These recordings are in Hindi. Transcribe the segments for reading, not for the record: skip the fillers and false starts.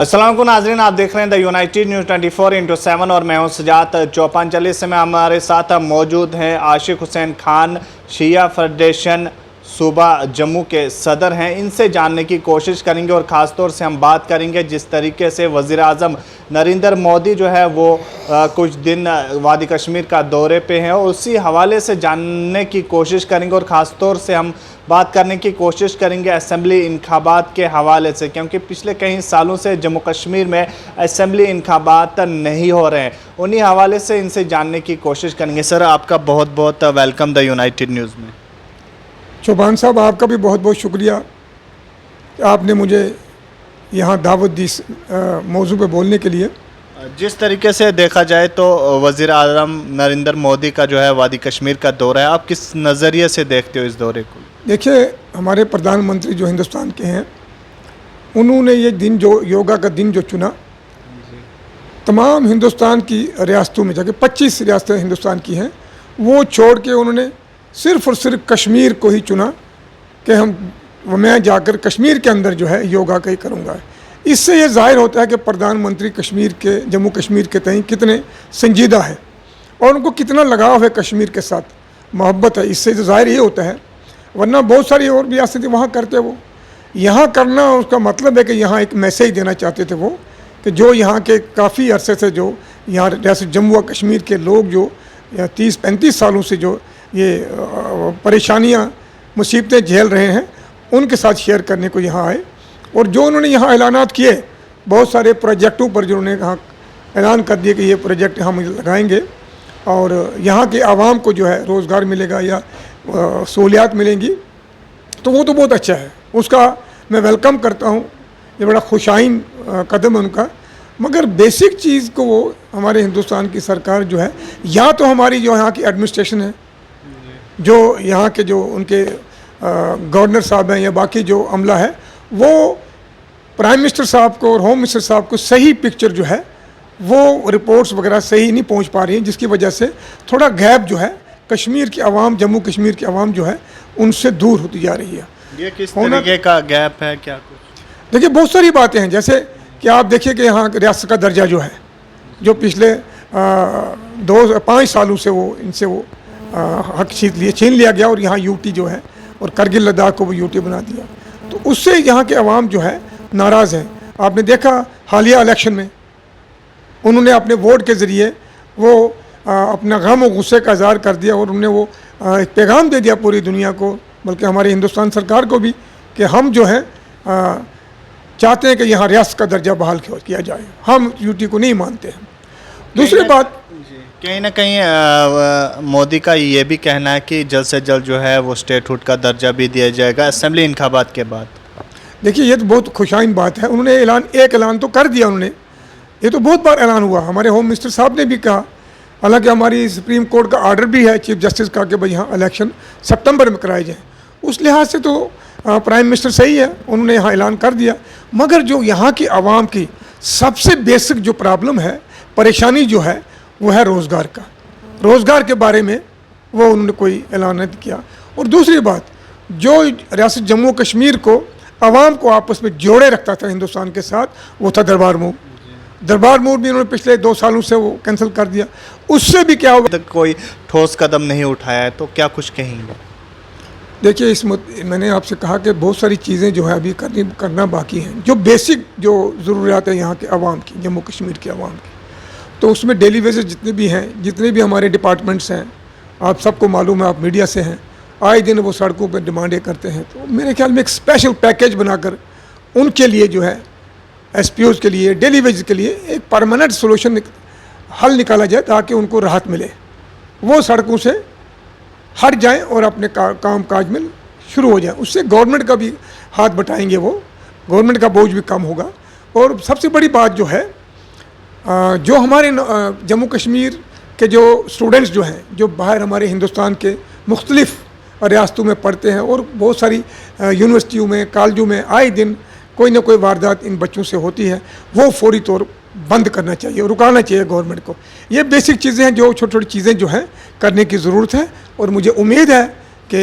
अस्सलाम वालेकुम नाज़रीन, आप देख रहे हैं द यूनाइटेड न्यूज़ 24/7 और मैं हूं सजात चौपांचली से। मैं हमारे साथ मौजूद हैं आशिक हुसैन खान, शिया फेडरेशन सूबा जम्मू के सदर हैं। इनसे जानने की कोशिश करेंगे और ख़ास तौर से हम बात करेंगे जिस तरीके से वज़ीर आज़म नरेंद्र मोदी जो है वो कुछ दिन वादी कश्मीर का दौरे पे हैं और उसी हवाले से जानने की कोशिश करेंगे और ख़ास तौर से हम बात करने की कोशिश करेंगे असेंबली इंतखाबात के हवाले से, क्योंकि पिछले कई सालों से जम्मू कश्मीर में असेंबली इंतखाबात नहीं हो रहे हैं। उन्हीं हवाले से इनसे जानने की कोशिश करेंगे। सर, आपका बहुत बहुत वेलकम द यूनाइटेड न्यूज़ में। चौपान साहब, आपका भी बहुत बहुत शुक्रिया कि आपने मुझे यहाँ दावत दी इस मौजू पे बोलने के लिए। जिस तरीके से देखा जाए तो वज़ीर आज़म नरेंद्र मोदी का जो है वादी कश्मीर का दौरा है, आप किस नज़रिए से देखते हो इस दौरे को? देखिए, हमारे प्रधानमंत्री जो हिंदुस्तान के हैं, उन्होंने ये दिन जो योगा का दिन जो चुना, तमाम हिंदुस्तान की रियासतों में जाके 25 रियासतें हिंदुस्तान की हैं, वो छोड़ के उन्होंने सिर्फ़ और सिर्फ कश्मीर को ही चुना कि मैं जाकर कश्मीर के अंदर जो है योगा का ही करूँगा। इससे ये ज़ाहिर होता है कि प्रधानमंत्री कश्मीर के, जम्मू कश्मीर के तय कितने संजीदा है और उनको कितना लगाव है कश्मीर के साथ, मोहब्बत है। इससे तो ज़ाहिर ये होता है, वरना बहुत सारी और रियासतें वहाँ करते वो, यहाँ करना उसका मतलब है कि यहाँ एक मैसेज देना चाहते थे वो कि जो यहाँ के काफ़ी अरसे से जो यहाँ रियासत जम्मू और कश्मीर के लोग जो 30-35 सालों से जो ये परेशानियाँ मुसीबतें झेल रहे हैं, उनके साथ शेयर करने को यहाँ आए। और जो उन्होंने यहाँ ऐलानात किए, बहुत सारे प्रोजेक्टों पर जो उन्होंने कहा ऐलान कर दिए कि ये प्रोजेक्ट हम लगाएंगे और यहाँ के आवाम को जो है रोज़गार मिलेगा या सहूलियात मिलेंगी, तो वो तो बहुत अच्छा है, उसका मैं वेलकम करता हूँ। ये बड़ा खुशाइन कदम है उनका। मगर बेसिक चीज़ को वो हमारे हिंदुस्तान की सरकार जो है, या तो हमारी जो यहाँ की एडमिनिस्ट्रेशन है, जो यहाँ के जो उनके गवर्नर साहब हैं या बाकी जो अमला है, वो प्राइम मिनिस्टर साहब को और होम मिनिस्टर साहब को सही पिक्चर जो है वो रिपोर्ट्स वगैरह सही नहीं पहुँच पा रही हैं, जिसकी वजह से थोड़ा गैप जो है कश्मीर की आवाम, जम्मू कश्मीर की आवाम जो है उनसे दूर होती जा रही है। ये किस तरीके का गैप है? क्या कुछ? देखिए, बहुत सारी बातें हैं, जैसे कि आप देखिए कि यहाँ रियासत का दर्जा जो है, जो पिछले 5 सालों से वो इनसे वो हक छीन लिया गया और यहाँ यूटी जो है और करगिल लद्दाख को वो यूटी बना दिया, तो उससे यहाँ के अवाम जो है नाराज़ हैं। आपने देखा हालिया इलेक्शन में उन्होंने अपने वोट के ज़रिए वो अपना गम और गुस्से का इज़हार कर दिया और उन्होंने वो एक पैगाम दे दिया पूरी दुनिया को, बल्कि हमारी हिंदुस्तान सरकार को भी, कि हम जो है चाहते हैं कि यहाँ रियासत का दर्जा बहाल किया जाए, हम यूटी को नहीं मानते हैं। दूसरी बात, कहीं ना कहीं मोदी का ये भी कहना है कि जल्द से जल्द जो है वो स्टेटहुड का दर्जा भी दिया जाएगा असेंबली इंतखाबात के बाद। देखिए, ये तो बहुत खुशाइन बात है। उन्होंने एक ऐलान तो कर दिया उन्होंने, ये तो बहुत बार ऐलान हुआ। हमारे होम मिनिस्टर साहब ने भी कहा, हालांकि हमारी सुप्रीम कोर्ट का आर्डर भी है चीफ जस्टिस का कि भाई यहाँ इलेक्शन सितंबर में कराए जाएँ। उस लिहाज से तो प्राइम मिनिस्टर सही है, उन्होंने यहाँ ऐलान कर दिया। मगर जो यहाँ की आवाम की सबसे बेसिक जो प्रॉब्लम है, परेशानी जो है, वो है रोज़गार का। रोज़गार के बारे में वो उन्होंने कोई ऐलान नहीं किया। और दूसरी बात, जो रियासत जम्मू कश्मीर को आवाम को आपस में जोड़े रखता था हिंदुस्तान के साथ, वो था दरबार मूव। दरबार मूव भी उन्होंने पिछले 2 सालों से वो कैंसिल कर दिया। उससे भी क्या होगा, कोई ठोस कदम नहीं उठाया है, तो क्या कुछ कहेंगे? देखिए, मैंने आपसे कहा कि बहुत सारी चीज़ें जो है अभी करना बाकी हैं, जो बेसिक जो ज़रूरियात है यहाँ के आवाम की, जम्मू कश्मीर के आवाम की, तो उसमें डेली बेसिस जितने भी हैं, जितने भी हमारे डिपार्टमेंट्स हैं, आप सबको मालूम है, आप मीडिया से हैं, आए दिन वो सड़कों पर डिमांडें करते हैं। तो मेरे ख्याल में एक स्पेशल पैकेज बनाकर उनके लिए जो है एसपीओज़ के लिए, डेली वेजेस के लिए एक परमानेंट सोल्यूशन हल निकाला जाए, ताकि उनको राहत मिले, वो सड़कों से हट जाएं और अपने काम काज में शुरू हो जाएं। उससे गवर्नमेंट का भी हाथ बटाएंगे, वो गवर्नमेंट का बोझ भी कम होगा। और सबसे बड़ी बात जो है, जो हमारे जम्मू कश्मीर के जो स्टूडेंट्स जो हैं, जो बाहर हमारे हिंदुस्तान के मुख्तलिफ़ रियासतों में पढ़ते हैं और बहुत सारी यूनिवर्सिटियों में, कॉलेजों में आए दिन कोई ना कोई वारदात इन बच्चों से होती है, वो फौरी तौर बंद करना चाहिए, रुकाना चाहिए गवर्नमेंट को। ये बेसिक चीज़ें हैं, जो छोटी छोटी चीज़ें जो हैं करने की ज़रूरत है। और मुझे उम्मीद है कि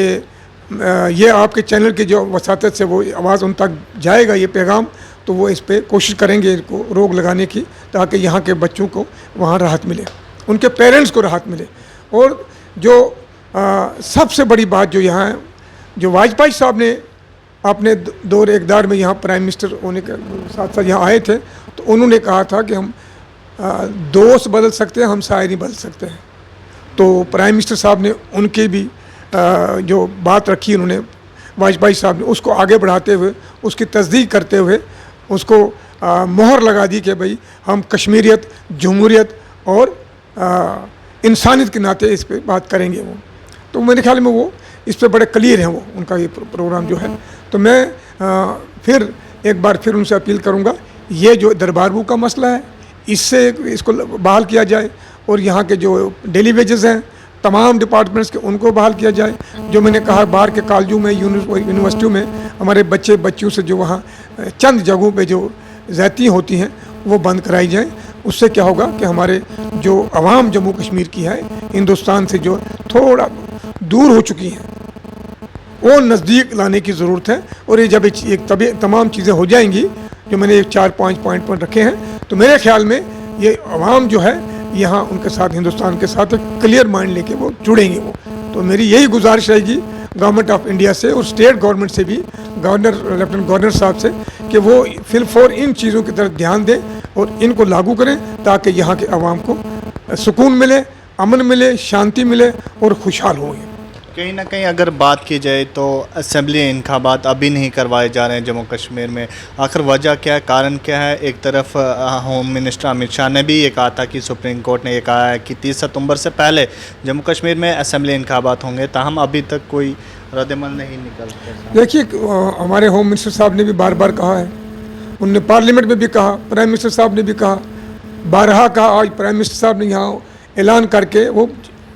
ये आपके चैनल की जो वसातत से वो आवाज़ उन तक जाएगा, ये पैगाम, तो वो इस पे कोशिश करेंगे इनको रोक लगाने की, ताकि यहाँ के बच्चों को वहाँ राहत मिले, उनके पेरेंट्स को राहत मिले। और जो सबसे बड़ी बात जो यहाँ है, जो वाजपेयी साहब ने अपने दौर इक़्तिदार में यहाँ प्राइम मिनिस्टर होने के साथ साथ यहाँ आए थे, तो उन्होंने कहा था कि हम दोस्त बदल सकते हैं, हम शायर नहीं बदल सकते हैं। तो प्राइम मिनिस्टर साहब ने उनकी भी जो बात रखी उन्होंने, वाजपेयी साहब ने, उसको आगे बढ़ाते हुए, उसकी तस्दीक करते हुए उसको मोहर लगा दी कि भाई हम कश्मीरियत, जमहूरियत और इंसानियत के नाते इस पर बात करेंगे। वो तो मेरे ख्याल में वो इस पर बड़े क्लियर हैं, वो उनका ये प्रोग्राम जो है। तो मैं फिर एक बार फिर उनसे अपील करूँगा, ये जो दरबारबू का मसला है इससे इसको बहाल किया जाए, और यहाँ के जो डेली वेजेस हैं तमाम डिपार्टमेंट्स के उनको बहाल किया जाए। जो मैंने कहा बाहर के कॉलेजों में, यूनिवर्सिटियों में हमारे बच्चियों से जो वहाँ चंद जगहों पे जो ज़्यादती होती हैं वो बंद कराई जाए। उससे क्या होगा कि हमारे जो अवाम जम्मू कश्मीर की है, हिंदुस्तान से जो थोड़ा दूर हो चुकी हैं, वो नज़दीक लाने की ज़रूरत है। और ये जब तभी तमाम चीज़ें हो जाएंगी, जो मैंने 4-5 पॉइंट पर रखे हैं, तो मेरे ख्याल में ये अवाम जो है यहाँ उनके साथ, हिंदुस्तान के साथ क्लियर माइंड लेके वो जुड़ेंगे। वो तो मेरी यही गुजारिश रहेगी गवर्नमेंट ऑफ इंडिया से और स्टेट गवर्नमेंट से भी, लेफ्टिनेंट गवर्नर साहब से, कि वो फिलफौर इन चीज़ों की तरफ ध्यान दें और इनको लागू करें, ताकि यहाँ के अवाम को सुकून मिले, अमन मिले, शांति मिले और खुशहाल हों। कहीं ना कहीं अगर बात की जाए तो असेंबली इंतखाबात अभी नहीं करवाए जा रहे हैं जम्मू कश्मीर में, आखिर वजह क्या है, कारण क्या है? एक तरफ होम मिनिस्टर अमित शाह ने भी ये कहा था कि सुप्रीम कोर्ट ने ये कहा है कि 30 सितंबर से पहले जम्मू कश्मीर में असेंबली इंतखाबात होंगे, ताहम अभी तक कोई रद्दमल नहीं निकल। देखिए, हमारे होम मिनिस्टर साहब ने भी बार बार कहा है, उनने पार्लियामेंट में भी कहा, प्राइम मिनिस्टर साहब ने भी कहा, बारहा कहा। आज प्राइम मिनिस्टर साहब ने यहाँ ऐलान करके, वो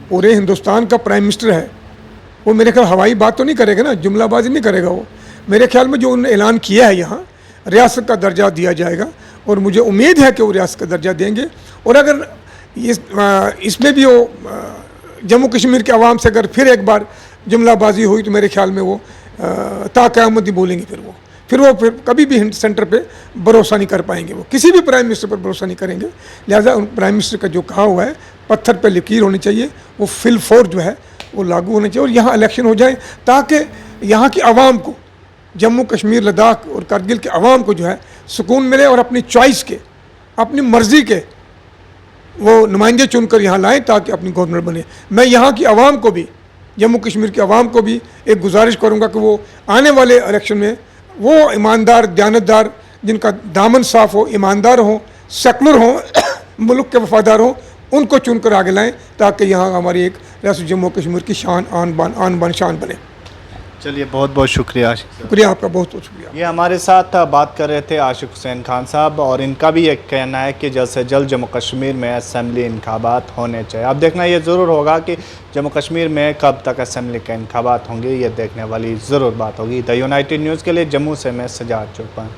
पूरे हिंदुस्तान का प्राइम मिनिस्टर है, वो मेरे ख्याल हवाई बात तो नहीं करेगा ना, जुमलाबाजी नहीं करेगा वो। मेरे ख्याल में जो उन्होंने ऐलान किया है, यहाँ रियासत का दर्जा दिया जाएगा, और मुझे उम्मीद है कि वो रियासत का दर्जा देंगे। और अगर इसमें भी वो जम्मू कश्मीर के अवाम से अगर फिर एक बार जुमलाबाजी हुई, तो मेरे ख्याल में वो ताक़यामत ही बोलेंगे। फिर वो कभी भी सेंटर पे भरोसा नहीं कर पाएंगे, वो किसी भी प्राइम मिनिस्टर पर भरोसा नहीं करेंगे। लिहाजा प्राइम मिनिस्टर का जो कहा हुआ है, पत्थर पर लकीर होनी चाहिए, वो फिलफौर जो है वो लागू होने चाहिए, और यहाँ इलेक्शन हो जाए, ताकि यहाँ की आवाम को, जम्मू कश्मीर, लद्दाख और कारगिल के आवाम को जो है सुकून मिले, और अपनी चॉइस के, अपनी मर्ज़ी के वो नुमाइंदे चुनकर यहाँ लाएं, ताकि अपनी गवर्नर बने। मैं यहाँ की आवाम को भी, जम्मू कश्मीर की आवाम को भी एक गुजारिश करूँगा कि वो आने वाले इलेक्शन में वो ईमानदार, दयानतदार, जिनका दामन साफ़ हो, ईमानदार हों, सेकुलर हों, मुल्क के वफादार हों, उनको चुनकर आगे लाएं, ताकि यहाँ हमारी एक रियासत जम्मू कश्मीर की शान, आन बान शान बने। चलिए, बहुत बहुत शुक्रिया आशिक साहब। शुक्रिया आपका, बहुत बहुत शुक्रिया। ये हमारे साथ बात कर रहे थे आशिक हुसैन खान साहब, और इनका भी एक कहना है कि जल्द से जल्द जम्मू कश्मीर में असेंबली इंतखाबात होने चाहिए। अब देखना ये ज़रूर होगा कि जम्मू कश्मीर में कब तक असेंबली के इंतखाबात होंगे, ये देखने वाली ज़रूर बात होगी। द यूनाइटेड न्यूज़ के लिए जम्मू से मैं सजाद चौपान।